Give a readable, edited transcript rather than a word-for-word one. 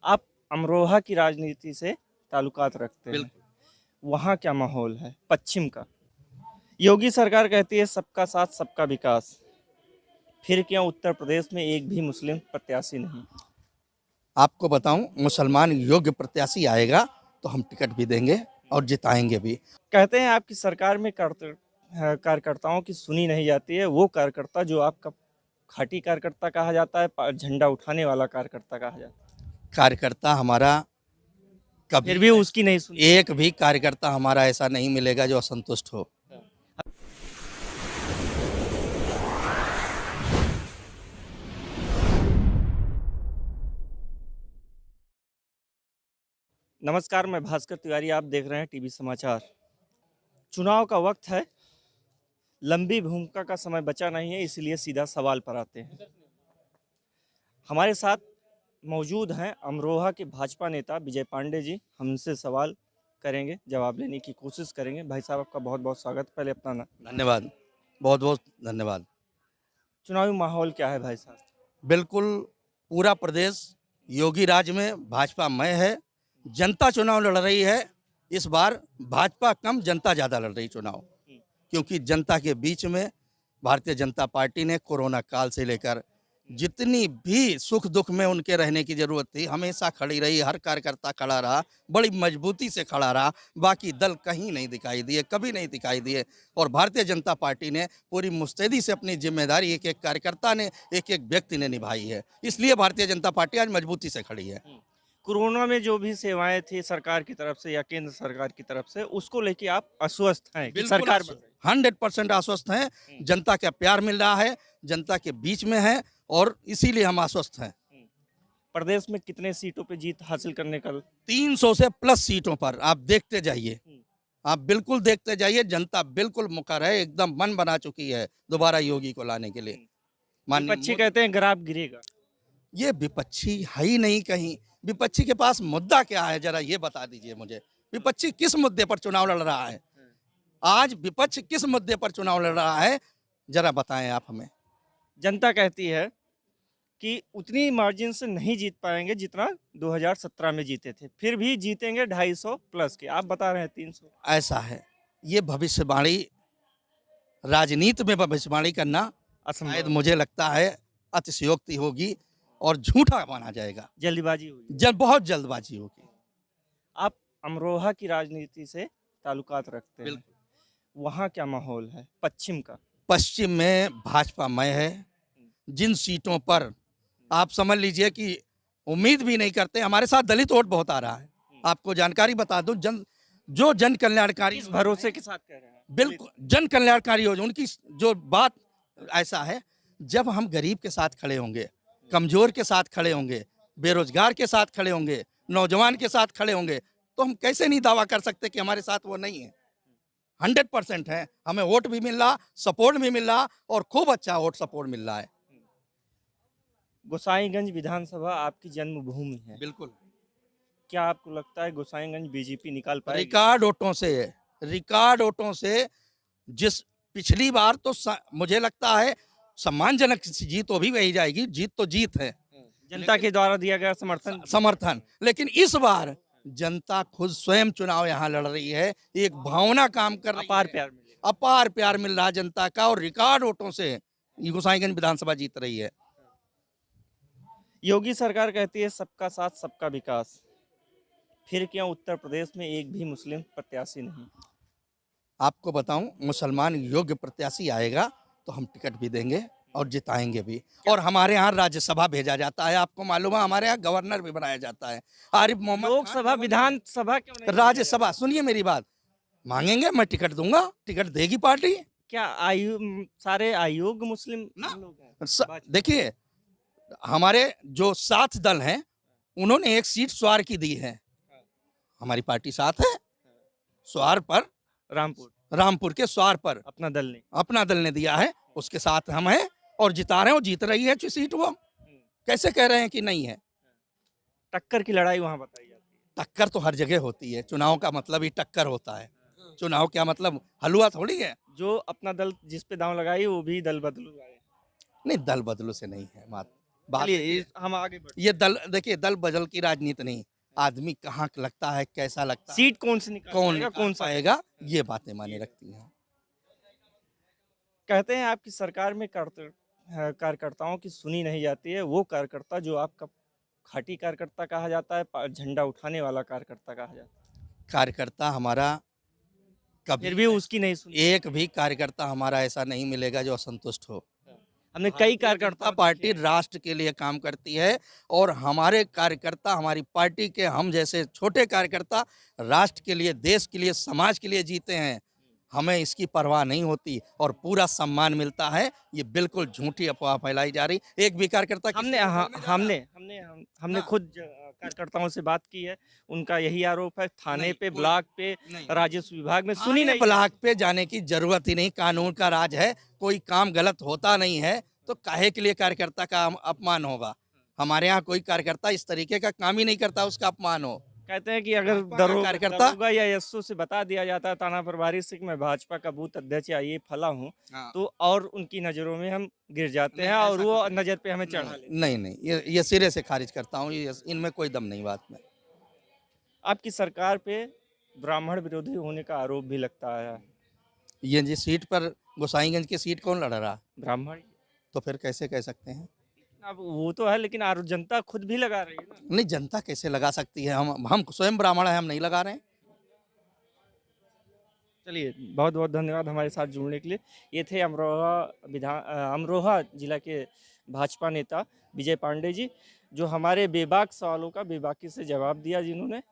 आप अमरोहा की राजनीति से ताल्लुकात रखते हैं। बिल्कुल। वहाँ क्या माहौल है पश्चिम का? योगी सरकार कहती है सबका साथ सबका विकास, फिर क्यों उत्तर प्रदेश में एक भी मुस्लिम प्रत्याशी नहीं? आपको बताऊं, मुसलमान योग्य प्रत्याशी आएगा तो हम टिकट भी देंगे और जिताएंगे भी। कहते हैं आपकी सरकार में कार्यकर्ताओं की सुनी नहीं जाती है। वो कार्यकर्ता जो आपका खाटी कार्यकर्ता कहा जाता है, झंडा उठाने वाला कार्यकर्ता कहा जाता है, कार्यकर्ता हमारा फिर कभी भी उसकी नहीं सुनी। एक भी कार्यकर्ता हमारा ऐसा नहीं मिलेगा जो असंतुष्ट हो। नमस्कार, मैं भास्कर तिवारी, आप देख रहे हैं टीवी समाचार। चुनाव का वक्त है, लंबी भूमिका का समय बचा नहीं है, इसलिए सीधा सवाल पर आते हैं। हमारे साथ मौजूद हैं अमरोहा के भाजपा नेता विजय पांडे जी। हम इनसे सवाल करेंगे, जवाब लेने की कोशिश करेंगे। भाई साहब, आपका बहुत बहुत स्वागत। पहले अपना नाम। धन्यवाद, बहुत बहुत धन्यवाद। चुनावी माहौल क्या है भाई साहब? बिल्कुल, पूरा प्रदेश योगी राज में भाजपामय है। जनता चुनाव लड़ रही है। इस बार भाजपा कम, जनता ज़्यादा लड़ रही चुनाव, क्योंकि जनता के बीच में भारतीय जनता पार्टी ने कोरोना काल से लेकर जितनी भी सुख दुख में उनके रहने की जरूरत थी, हमेशा खड़ी रही। हर कार्यकर्ता खड़ा रहा, बड़ी मजबूती से खड़ा रहा। बाकी दल कहीं नहीं दिखाई दिए, कभी नहीं दिखाई दिए। और भारतीय जनता पार्टी ने पूरी मुस्तैदी से अपनी जिम्मेदारी एक एक कार्यकर्ता ने, एक एक व्यक्ति ने निभाई है। इसलिए भारतीय जनता पार्टी आज मजबूती से खड़ी है। कोरोना में जो भी सेवाएं थी सरकार की तरफ से या केंद्र सरकार की तरफ से, उसको लेके आप आश्वस्त हैं कि बिल्कुल सरकार बन रही 100% आश्वस्त हैं। जनता का प्यार मिल रहा है, जनता के बीच में है और इसीलिए हम आश्वस्त हैं। है? प्रदेश में कितने सीटों पे जीत हासिल करने का? 300 से प्लस सीटों पर आप देखते जाइए, आप बिल्कुल देखते जाइए। जनता बिल्कुल मुखर है, एकदम मन बना चुकी है दोबारा योगी को लाने के लिए। माननीय विपक्षी कहते हैं ग्राफ गिरेगा। ये विपक्षी है ही नहीं कहीं। विपक्षी के पास मुद्दा क्या है, जरा ये बता दीजिए मुझे। विपक्षी किस मुद्दे पर चुनाव लड़ रहा है? आज विपक्ष किस मुद्दे पर चुनाव लड़ रहा है, जरा बताएं आप हमें। जनता कहती है कि उतनी मार्जिन से नहीं जीत पाएंगे जितना 2017 में जीते थे, फिर भी जीतेंगे 250 प्लस के। आप बता रहे हैं 300। ऐसा है, ये भविष्यवाणी, राजनीति में भविष्यवाणी करना शायद मुझे लगता है अतिशयोक्ति होगी और झूठा माना जाएगा। जल्दबाजी हुई। बहुत जल्दबाजी होगी। आप अमरोहा की राजनीति से ताल्लुकात रखते हैं। वहाँ क्या माहौल है पश्चिम का? पश्चिम में भाजपामय है। जिन सीटों पर आप समझ लीजिए कि उम्मीद भी नहीं करते। हमारे साथ दलित वोट बहुत आ रहा है। आपको जानकारी बता दूं, जन कल्याणकारी इस भरोसे के साथ कह रहे हैं। बिल्कुल जन कल्याणकारी योजना, उनकी जो बात ऐसा है, जब हम गरीब के साथ खड़े होंगे, कमजोर के साथ खड़े होंगे, बेरोजगार के साथ खड़े होंगे, नौजवान के साथ खड़े होंगे, तो हम कैसे नहीं दावा कर सकते कि हमारे साथ वो नहीं है। 100% है। हमें वोट भी मिल रहा, सपोर्ट भी मिल रहा और खूब अच्छा वोट सपोर्ट मिल रहा है। गोसाईगंज विधानसभा आपकी जन्मभूमि है। बिल्कुल। क्या आपको लगता है गोसाईगंज बीजेपी निकाल पाएगी? रिकॉर्ड वोटों से जिस पिछली बार तो मुझे लगता है सम्मानजनक जीत तो भी वही जाएगी। जीत तो जीत है, जनता के द्वारा दिया गया समर्थन। लेकिन इस बार जनता खुद स्वयं चुनाव यहाँ लड़ रही है। एक भावना काम कर रही है, अपार प्यार मिल रहा है जनता का और रिकॉर्ड वोटों से गोसाईगंज विधानसभा जीत रही है। योगी सरकार कहती है सबका साथ सबका विकास, फिर क्यों उत्तर प्रदेश में एक भी मुस्लिम प्रत्याशी नहीं? आपको बताऊं, मुसलमान योग्य प्रत्याशी आएगा तो हम टिकट भी देंगे और जिताएंगे भी। और हमारे यहाँ राज्यसभा भेजा जाता है। आपको मालूम है, हमारे यहाँ गवर्नर भी बनाया जाता है। आरिफ मोहम्मद लोकसभा विधानसभा क्यों नहीं? राज्यसभा, सुनिए मेरी बात, मांगेंगे मैं टिकट दूंगा, टिकट देगी पार्टी। क्या सारे आयोग मुस्लिम लोग हैं? देखिए, हमारे जो 7 दल हैं, उन्होंने एक सीट स्वार की दी है। हमारी पार्टी साथ है स्वार पर, रामपुर के स्वार पर अपना दल ने दिया है, उसके साथ हम हैं और जिता रहे हैं। जीत रही है सीट। वो कैसे कह रहे हैं कि नहीं है? टक्कर की लड़ाई वहां बताई जाती है। टक्कर तो हर जगह होती है। चुनाव का मतलब ही टक्कर होता है। चुनाव क्या मतलब हलवा थोड़ी है। जो अपना दल जिस पे दांव लगाई वो भी दल बदलू आए। नहीं, दल बदलू से नहीं है बात। बात चलिए हम आगे बढ़ते ये दल देखिए, दल बदल की राजनीति नहीं, आदमी कहाँ लगता है, कैसा लगता है, सीट कौन सी निकाल कौन पाएगा, निकाल कौन सा पाएगा, ये बातें मायने रखती हैं। कहते हैं आपकी सरकार में कार्यकर्ताओं की सुनी नहीं जाती है। वो कार्यकर्ता जो आपका खाटी कार्यकर्ता कहा जाता है, झंडा उठाने वाला कार्यकर्ता कहा जाता है, कार्यकर्ता हमारा कभी फिर भी उसकी नहीं सुनी। एक भी कार्यकर्ता हमारा ऐसा नहीं मिलेगा जो असंतुष्ट हो। हमने कई भारतीय कार्यकर्ता जनता पार्टी राष्ट्र के लिए काम करती है और हमारे कार्यकर्ता, हमारी पार्टी के हम जैसे छोटे कार्यकर्ता राष्ट्र के लिए, देश के लिए, समाज के लिए जीते हैं। हमें इसकी परवाह नहीं होती और पूरा सम्मान मिलता है। ये बिल्कुल झूठी अफवाह फैलाई जा रही, एक भी कार्यकर्ता किसी हमने के हाँ, घर में जा रहा। हमने हाँ। खुद कार्यकर्ताओं से बात की है। उनका यही आरोप है, थाने नहीं, पे, कोई- ब्लॉक पे, नहीं। राजस्व विभाग में सुनी थाने नहीं। ब्लॉक पे जाने की जरूरत ही नहीं, कानून का राज है। कोई काम गलत होता नहीं है तो काहे के लिए कार्यकर्ता का अपमान होगा। हमारे यहाँ कोई कार्यकर्ता इस तरीके का काम ही नहीं करता उसका अपमान हो। कहते हैं कि अगर भाजपा का कार्यकर्ता- दरोगा या एसओ से बता दिया जाता है थाना प्रभारी से कि मैं भाजपा का बूथ अध्यक्ष या ये फला हूँ, हाँ। तो और उनकी नजरों में हम गिर जाते नहीं, हैं और ऐसा वो कुछ नजर पे हमें चढ़ा लेते हैं। नहीं, ये सिरे से खारिज करता हूँ। इनमें कोई दम नहीं बात में। आपकी सरकार पे ब्राह्मण विरोधी होने का आरोप भी लगता है। ये जी सीट पर गोसाईगंज की सीट कौन लड़ रहा, ब्राह्मण, तो फिर कैसे कह सकते हैं? अब वो तो है, लेकिन आरोप जनता खुद भी लगा रही है ना। नहीं, जनता कैसे लगा सकती है? हम स्वयं ब्राह्मण हैं, हम नहीं लगा रहे हैं। चलिए, बहुत बहुत धन्यवाद हमारे साथ जुड़ने के लिए। ये थे अमरोहा जिला के भाजपा नेता विजय पांडे जी, जो हमारे बेबाक सवालों का बेबाकी से जवाब दिया जिन्होंने।